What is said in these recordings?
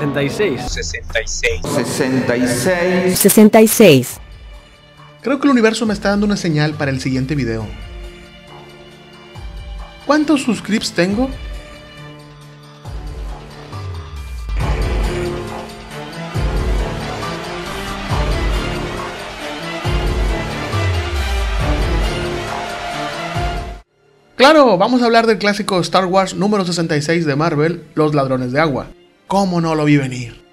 66. 66. 66. 66. Creo que el universo me está dando una señal para el siguiente video. ¿Cuántos subscribes tengo? Claro, vamos a hablar del clásico Star Wars número 66 de Marvel, Los Ladrones de Agua. ¿Cómo no lo vi venir?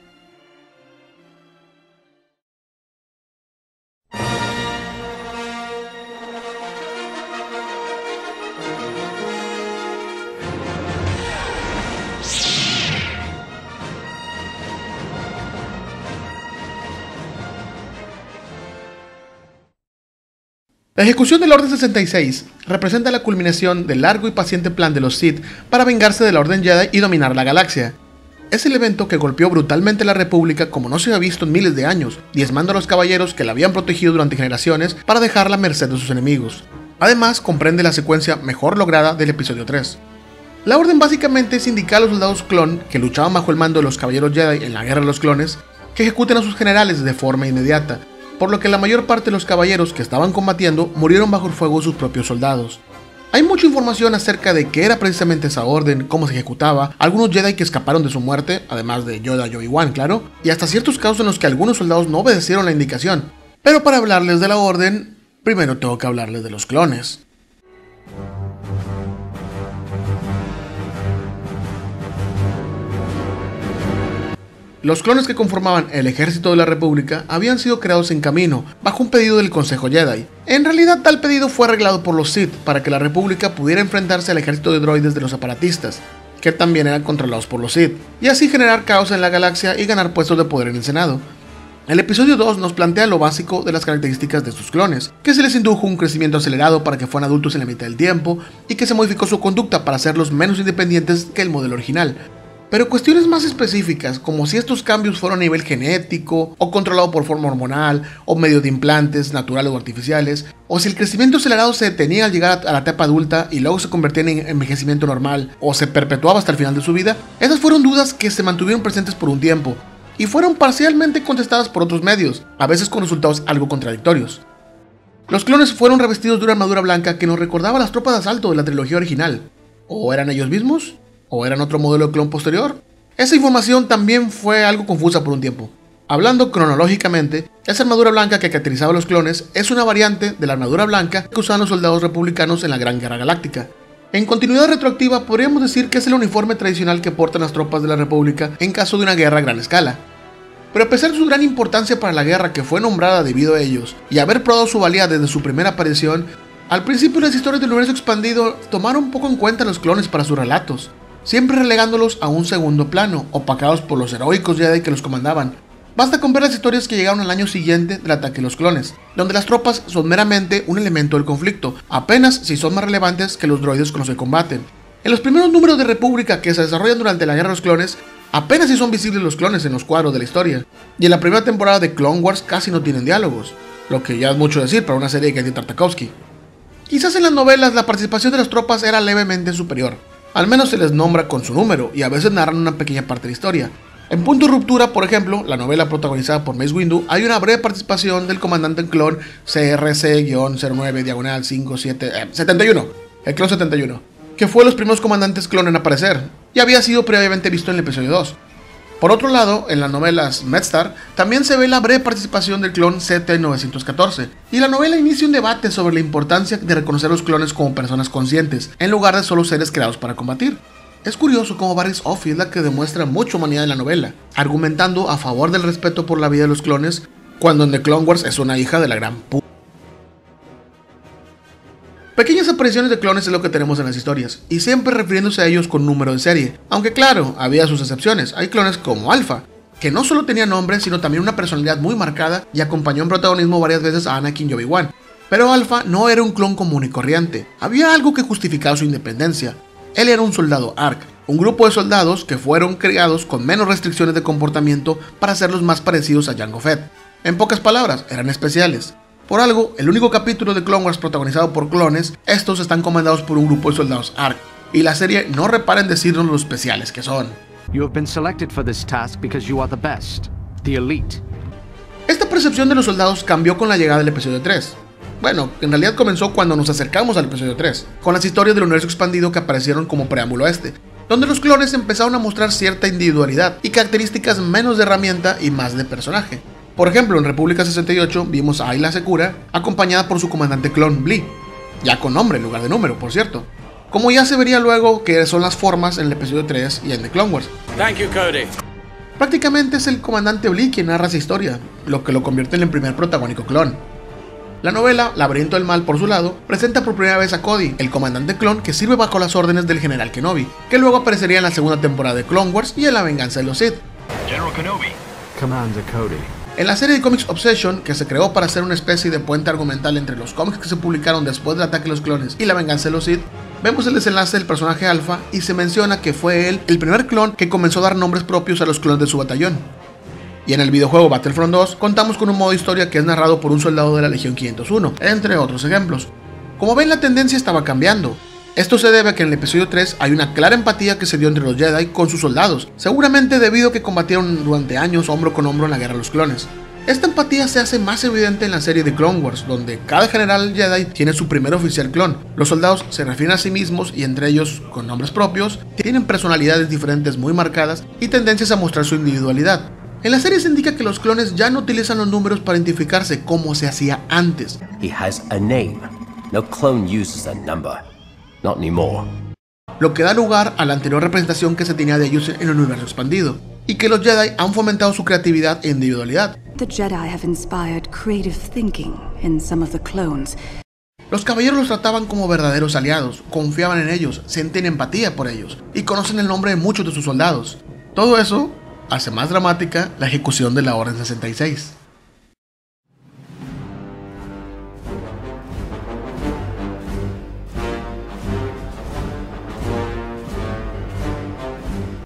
La ejecución del Orden 66 representa la culminación del largo y paciente plan de los Sith para vengarse de la Orden Jedi y dominar la galaxia. Es el evento que golpeó brutalmente a la República como no se había visto en miles de años, diezmando a los caballeros que la habían protegido durante generaciones para dejarla a merced de sus enemigos. Además, comprende la secuencia mejor lograda del episodio 3. La Orden básicamente es indicar a los soldados clon que luchaban bajo el mando de los caballeros Jedi en la Guerra de los Clones que ejecuten a sus generales de forma inmediata, por lo que la mayor parte de los caballeros que estaban combatiendo murieron bajo el fuego de sus propios soldados. Hay mucha información acerca de qué era precisamente esa orden, cómo se ejecutaba, algunos Jedi que escaparon de su muerte, además de Yoda y Obi-Wan, claro, y hasta ciertos casos en los que algunos soldados no obedecieron la indicación. Pero para hablarles de la orden, primero tengo que hablarles de los clones. Los clones que conformaban el ejército de la República habían sido creados en camino, bajo un pedido del Consejo Jedi. En realidad tal pedido fue arreglado por los Sith para que la República pudiera enfrentarse al ejército de droides de los separatistas, que también eran controlados por los Sith, y así generar caos en la galaxia y ganar puestos de poder en el Senado. El episodio 2 nos plantea lo básico de las características de sus clones, que se les indujo un crecimiento acelerado para que fueran adultos en la mitad del tiempo, y que se modificó su conducta para hacerlos menos independientes que el modelo original. Pero cuestiones más específicas, como si estos cambios fueron a nivel genético, o controlado por forma hormonal, o medio de implantes naturales o artificiales, o si el crecimiento acelerado se detenía al llegar a la etapa adulta y luego se convertía en envejecimiento normal, o se perpetuaba hasta el final de su vida, esas fueron dudas que se mantuvieron presentes por un tiempo, y fueron parcialmente contestadas por otros medios, a veces con resultados algo contradictorios. Los clones fueron revestidos de una armadura blanca que nos recordaba a las tropas de asalto de la trilogía original. ¿O eran ellos mismos? ¿O eran otro modelo de clon posterior? Esa información también fue algo confusa por un tiempo. Hablando cronológicamente, esa armadura blanca que caracterizaba a los clones es una variante de la armadura blanca que usaban los soldados republicanos en la Gran Guerra Galáctica. En continuidad retroactiva, podríamos decir que es el uniforme tradicional que portan las tropas de la República en caso de una guerra a gran escala. Pero a pesar de su gran importancia para la guerra que fue nombrada debido a ellos, y haber probado su valía desde su primera aparición, al principio las historias del universo expandido tomaron poco en cuenta a los clones para sus relatos, siempre relegándolos a un segundo plano, opacados por los heroicos Jedi que los comandaban. Basta con ver las historias que llegaron al año siguiente del ataque de los clones, donde las tropas son meramente un elemento del conflicto, apenas si son más relevantes que los droides con los que combaten. En los primeros números de República que se desarrollan durante la Guerra de los Clones, apenas si son visibles los clones en los cuadros de la historia, y en la primera temporada de Clone Wars casi no tienen diálogos, lo que ya es mucho decir para una serie de Genndy Tartakovsky. Quizás en las novelas la participación de las tropas era levemente superior. Al menos se les nombra con su número y a veces narran una pequeña parte de la historia. En Punto de Ruptura, por ejemplo, la novela protagonizada por Mace Windu, hay una breve participación del comandante en clon CRC-09-5771, el clon 71, que fue los primeros comandantes clon en aparecer, y había sido previamente visto en el episodio 2. Por otro lado, en las novelas MedStar, también se ve la breve participación del clon CT-914, y la novela inicia un debate sobre la importancia de reconocer a los clones como personas conscientes, en lugar de solo seres creados para combatir. Es curioso cómo Varys Offee es la que demuestra mucha humanidad en la novela, argumentando a favor del respeto por la vida de los clones, cuando en The Clone Wars es una hija de la gran p***. Pequeñas apariciones de clones es lo que tenemos en las historias, y siempre refiriéndose a ellos con número de serie, aunque claro, había sus excepciones. Hay clones como Alpha, que no solo tenía nombre, sino también una personalidad muy marcada y acompañó en protagonismo varias veces a Anakin y Obi-Wan. Pero Alpha no era un clon común y corriente, había algo que justificaba su independencia. Él era un soldado ARC, un grupo de soldados que fueron creados con menos restricciones de comportamiento para hacerlos más parecidos a Jango Fett. En pocas palabras, eran especiales. Por algo, el único capítulo de Clone Wars protagonizado por clones, estos están comandados por un grupo de soldados ARC, y la serie no repara en decirnos lo especiales que son. You have been selected for this task because you are the best, the elite. Esta percepción de los soldados cambió con la llegada del episodio 3. Bueno, en realidad comenzó cuando nos acercamos al episodio 3, con las historias del universo expandido que aparecieron como preámbulo a este, donde los clones empezaron a mostrar cierta individualidad y características menos de herramienta y más de personaje. Por ejemplo, en República 68 vimos a Ayla Secura acompañada por su comandante clon Blee, ya con nombre en lugar de número, por cierto, como ya se vería luego que son las formas en el episodio 3 y en The Clone Wars. Thank you, Cody. Prácticamente es el comandante Blee quien narra esa historia, lo que lo convierte en el primer protagónico clon. La novela, Laberinto del Mal por su lado, presenta por primera vez a Cody, el comandante clon que sirve bajo las órdenes del general Kenobi, que luego aparecería en la segunda temporada de Clone Wars y en La Venganza de los Sith. General Kenobi. Commander Cody. En la serie de cómics Obsession, que se creó para ser una especie de puente argumental entre los cómics que se publicaron después del ataque de los clones y La Venganza de los Sith, vemos el desenlace del personaje Alpha y se menciona que fue él el primer clon que comenzó a dar nombres propios a los clones de su batallón. Y en el videojuego Battlefront 2 contamos con un modo historia que es narrado por un soldado de la Legión 501, entre otros ejemplos. Como ven, la tendencia estaba cambiando. Esto se debe a que en el episodio 3 hay una clara empatía que se dio entre los Jedi con sus soldados, seguramente debido a que combatieron durante años hombro con hombro en la guerra de los clones. Esta empatía se hace más evidente en la serie de Clone Wars, donde cada general Jedi tiene su primer oficial clon. Los soldados se refieren a sí mismos y entre ellos, con nombres propios, tienen personalidades diferentes muy marcadas y tendencias a mostrar su individualidad. En la serie se indica que los clones ya no utilizan los números para identificarse como se hacía antes. He has a name. No clone uses a number. Not anymore. Lo que da lugar a la anterior representación que se tenía de ellos en el universo expandido, y que los Jedi han fomentado su creatividad e individualidad. The Jedi have inspired creative thinking in some of the clones. Los caballeros los trataban como verdaderos aliados, confiaban en ellos, sentían empatía por ellos, y conocen el nombre de muchos de sus soldados. Todo eso hace más dramática la ejecución de la Orden 66.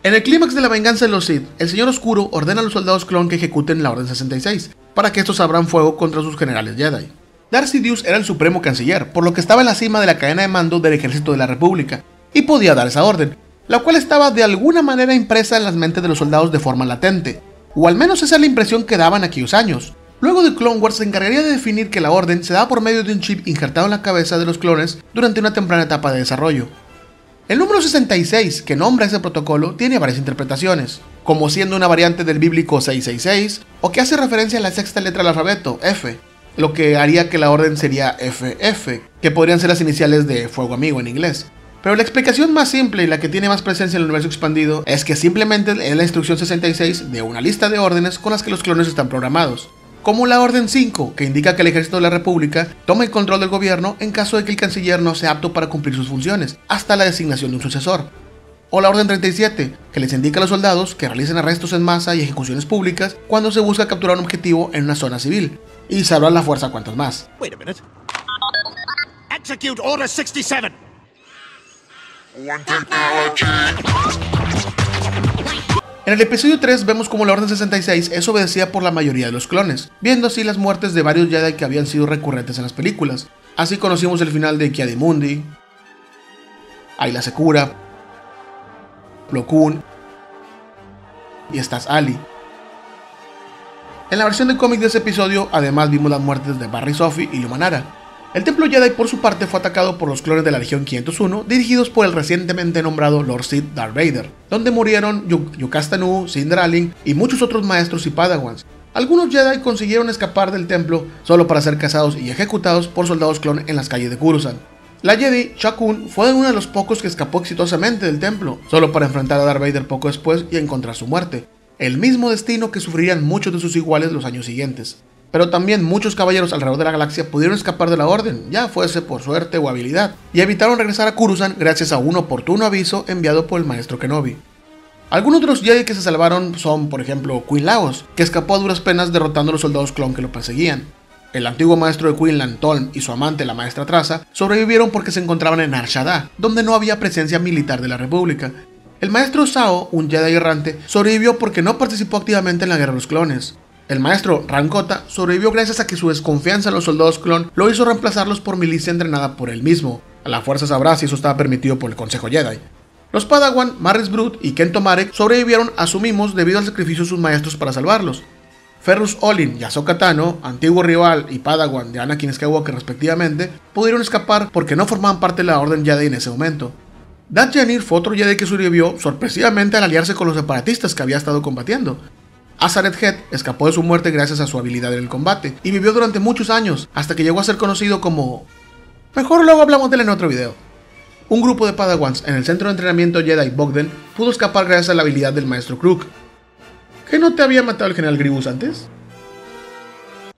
En el clímax de La Venganza de los Sith, el Señor Oscuro ordena a los soldados clon que ejecuten la Orden 66, para que estos abran fuego contra sus generales Jedi. Darth Sidious era el supremo canciller, por lo que estaba en la cima de la cadena de mando del ejército de la República, y podía dar esa orden, la cual estaba de alguna manera impresa en las mentes de los soldados de forma latente, o al menos esa es la impresión que daban aquellos años. Luego de Clone Wars se encargaría de definir que la orden se daba por medio de un chip injertado en la cabeza de los clones durante una temprana etapa de desarrollo. El número 66, que nombra ese protocolo, tiene varias interpretaciones, como siendo una variante del bíblico 666, o que hace referencia a la sexta letra del alfabeto, F, lo que haría que la orden sería FF, que podrían ser las iniciales de Fuego Amigo en inglés. Pero la explicación más simple y la que tiene más presencia en el universo expandido es que simplemente es la instrucción 66 de una lista de órdenes con las que los clones están programados, como la Orden 5, que indica que el ejército de la República toma el control del gobierno en caso de que el canciller no sea apto para cumplir sus funciones, hasta la designación de un sucesor. O la Orden 37, que les indica a los soldados que realicen arrestos en masa y ejecuciones públicas cuando se busca capturar un objetivo en una zona civil, y salvar la fuerza a cuantos más. Wait a minute. Execute Order 67. En el episodio 3 vemos como la Orden 66 es obedecida por la mayoría de los clones, viendo así las muertes de varios Jedi que habían sido recurrentes en las películas. Así conocimos el final de Ki-Adi-Mundi, Ayla Secura, Plo Koon y Staz Ali. En la versión de cómic de ese episodio además vimos las muertes de Barry Sophie y Luminara. El Templo Jedi por su parte fue atacado por los clones de la Legión 501 dirigidos por el recientemente nombrado Lord Sith Darth Vader, donde murieron Yukastanu, Sindraling y muchos otros maestros y padawans. Algunos Jedi consiguieron escapar del templo solo para ser cazados y ejecutados por soldados clon en las calles de Coruscant. La Jedi Cha Kun fue uno de los pocos que escapó exitosamente del templo, solo para enfrentar a Darth Vader poco después y encontrar su muerte, el mismo destino que sufrirían muchos de sus iguales los años siguientes. Pero también muchos caballeros alrededor de la galaxia pudieron escapar de la orden, ya fuese por suerte o habilidad, y evitaron regresar a Coruscant gracias a un oportuno aviso enviado por el maestro Kenobi. Algunos de los Jedi que se salvaron son, por ejemplo, Queen Laos, que escapó a duras penas derrotando a los soldados clon que lo perseguían. El antiguo maestro de Quinlan, Tolm, y su amante, la maestra Traza, sobrevivieron porque se encontraban en Nar Shaddaa, donde no había presencia militar de la República. El maestro Sao, un Jedi errante, sobrevivió porque no participó activamente en la guerra de los clones. El maestro Rankota sobrevivió gracias a que su desconfianza en los soldados clon lo hizo reemplazarlos por milicia entrenada por él mismo. A la fuerza sabrá si eso estaba permitido por el Consejo Jedi. Los Padawan, Marris Brute y Kento Marek sobrevivieron, asumimos, debido al sacrificio de sus maestros para salvarlos. Ferrus Olin y Ahsoka Tano, antiguo rival y Padawan de Anakin Skywalker respectivamente, pudieron escapar porque no formaban parte de la Orden Jedi en ese momento. Dath Yenir fue otro Jedi que sobrevivió sorpresivamente al aliarse con los separatistas que había estado combatiendo. Azaret Head escapó de su muerte gracias a su habilidad en el combate y vivió durante muchos años hasta que llegó a ser conocido como... Mejor luego hablamos de él en otro video. Un grupo de Padawans en el centro de entrenamiento Jedi Bogden pudo escapar gracias a la habilidad del maestro Crook. ¿Que no te había matado el general Grievous antes?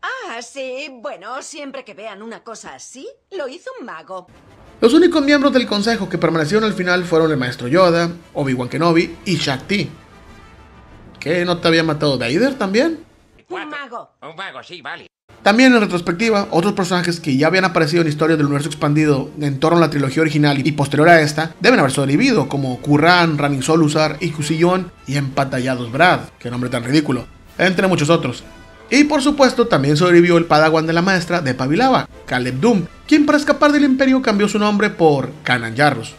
Ah, sí, bueno, siempre que vean una cosa así, lo hizo un mago. Los únicos miembros del consejo que permanecieron al final fueron el maestro Yoda, Obi-Wan Kenobi y Shaak Ti. ¿Que no te había matado Vader también? Un mago. Un mago, sí, vale. También en retrospectiva, otros personajes que ya habían aparecido en historias del universo expandido en torno a la trilogía original y posterior a esta, deben haber sobrevivido, como Qurran, Ramin Solusar, Ikusillon y Empatallados Brad, qué nombre tan ridículo, entre muchos otros. Y por supuesto también sobrevivió el Padawan de la maestra de Pavilava, Caleb Dum, quien para escapar del imperio cambió su nombre por Kanan Jarrus.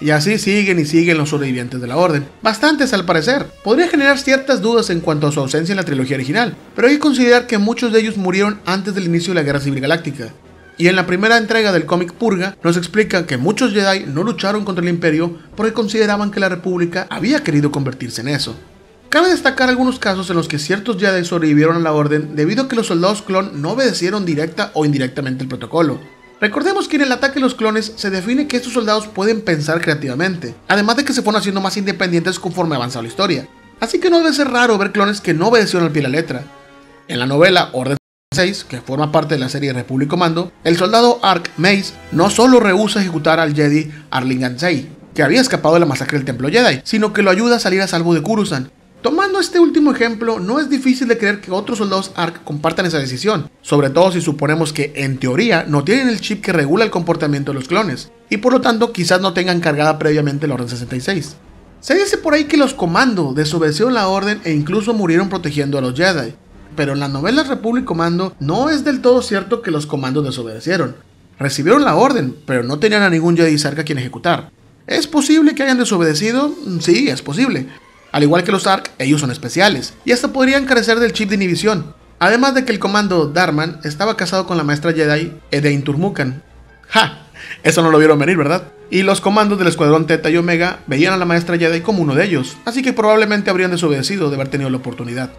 Y así siguen y siguen los sobrevivientes de la Orden, bastantes al parecer. Podría generar ciertas dudas en cuanto a su ausencia en la trilogía original, pero hay que considerar que muchos de ellos murieron antes del inicio de la Guerra Civil Galáctica. Y en la primera entrega del cómic Purga nos explica que muchos Jedi no lucharon contra el Imperio porque consideraban que la República había querido convertirse en eso. Cabe destacar algunos casos en los que ciertos Jedi sobrevivieron a la Orden debido a que los soldados clon no obedecieron directa o indirectamente el protocolo. Recordemos que en el ataque de los clones se define que estos soldados pueden pensar creativamente, además de que se fueron haciendo más independientes conforme avanzaba la historia. Así que no debe ser raro ver clones que no obedecieron al pie de la letra. En la novela Orden 6, que forma parte de la serie Republic Commando, el soldado Ark Mace no solo rehúsa ejecutar al Jedi Arling Ansei, que había escapado de la masacre del Templo Jedi, sino que lo ayuda a salir a salvo de Coruscant. Tomando este último ejemplo, no es difícil de creer que otros soldados ARC compartan esa decisión, sobre todo si suponemos que, en teoría, no tienen el chip que regula el comportamiento de los clones, y por lo tanto quizás no tengan cargada previamente la Orden 66. Se dice por ahí que los Commando desobedecieron la Orden e incluso murieron protegiendo a los Jedi, pero en las novelas Republic Commando no es del todo cierto que los Commandos desobedecieron. Recibieron la Orden, pero no tenían a ningún Jedi cerca a quien ejecutar. ¿Es posible que hayan desobedecido? Sí, es posible. Al igual que los ARC, ellos son especiales, y hasta podrían carecer del chip de inhibición. Además de que el comando Darman estaba casado con la maestra Jedi Edain Turmukan. ¡Ja! Eso no lo vieron venir, ¿verdad? Y los comandos del escuadrón Theta y Omega veían a la maestra Jedi como uno de ellos, así que probablemente habrían desobedecido de haber tenido la oportunidad.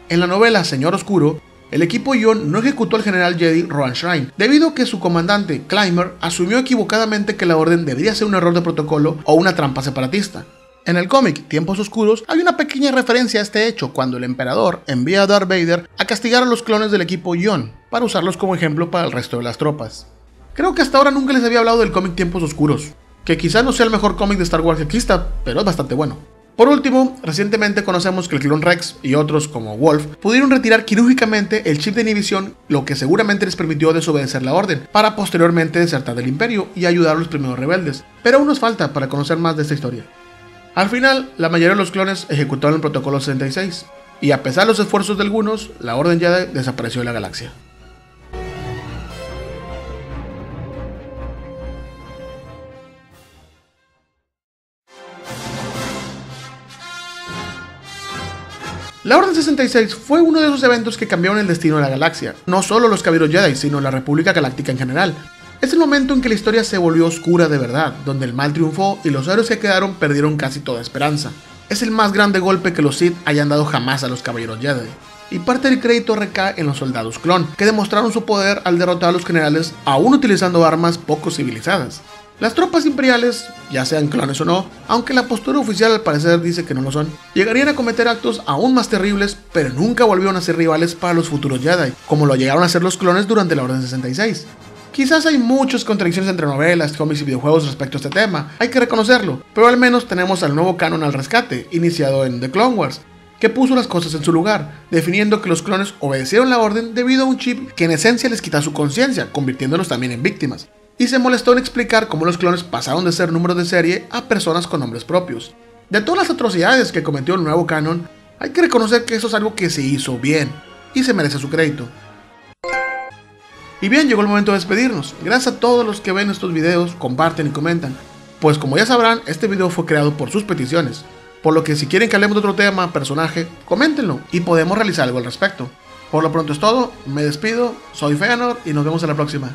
En la novela Señor Oscuro, el equipo Ion no ejecutó al general Jedi Rohan Shrine, debido a que su comandante, Clymer, asumió equivocadamente que la orden debería ser un error de protocolo o una trampa separatista. En el cómic Tiempos Oscuros hay una pequeña referencia a este hecho cuando el emperador envía a Darth Vader a castigar a los clones del equipo Ion, para usarlos como ejemplo para el resto de las tropas. Creo que hasta ahora nunca les había hablado del cómic Tiempos Oscuros, que quizá no sea el mejor cómic de Star Wars que exista, pero es bastante bueno. Por último, recientemente conocemos que el clon Rex y otros como Wolf pudieron retirar quirúrgicamente el chip de inhibición, lo que seguramente les permitió desobedecer la orden, para posteriormente desertar del imperio y ayudar a los primeros rebeldes, pero aún nos falta para conocer más de esta historia. Al final, la mayoría de los clones ejecutaron el protocolo 66, y a pesar de los esfuerzos de algunos, la Orden Jedi desapareció de la galaxia. La Orden 66 fue uno de esos eventos que cambiaron el destino de la galaxia, no solo los Caballeros Jedi, sino la República Galáctica en general. Es el momento en que la historia se volvió oscura de verdad, donde el mal triunfó y los héroes que quedaron perdieron casi toda esperanza. Es el más grande golpe que los Sith hayan dado jamás a los Caballeros Jedi. Y parte del crédito recae en los soldados clon, que demostraron su poder al derrotar a los generales aún utilizando armas poco civilizadas. Las tropas imperiales, ya sean clones o no, aunque la postura oficial al parecer dice que no lo son, llegarían a cometer actos aún más terribles, pero nunca volvieron a ser rivales para los futuros Jedi, como lo llegaron a ser los clones durante la Orden 66. Quizás hay muchas contradicciones entre novelas, cómics y videojuegos respecto a este tema, hay que reconocerlo, pero al menos tenemos al nuevo canon al rescate, iniciado en The Clone Wars, que puso las cosas en su lugar, definiendo que los clones obedecieron la orden debido a un chip que en esencia les quita su conciencia, convirtiéndolos también en víctimas, y se molestó en explicar cómo los clones pasaron de ser números de serie a personas con nombres propios. De todas las atrocidades que cometió el nuevo canon, hay que reconocer que eso es algo que se hizo bien, y se merece su crédito. Y bien, llegó el momento de despedirnos. Gracias a todos los que ven estos videos, comparten y comentan. Pues como ya sabrán, este video fue creado por sus peticiones, por lo que si quieren que hablemos de otro tema, personaje, coméntenlo y podemos realizar algo al respecto. Por lo pronto es todo, me despido, soy Feanor y nos vemos en la próxima.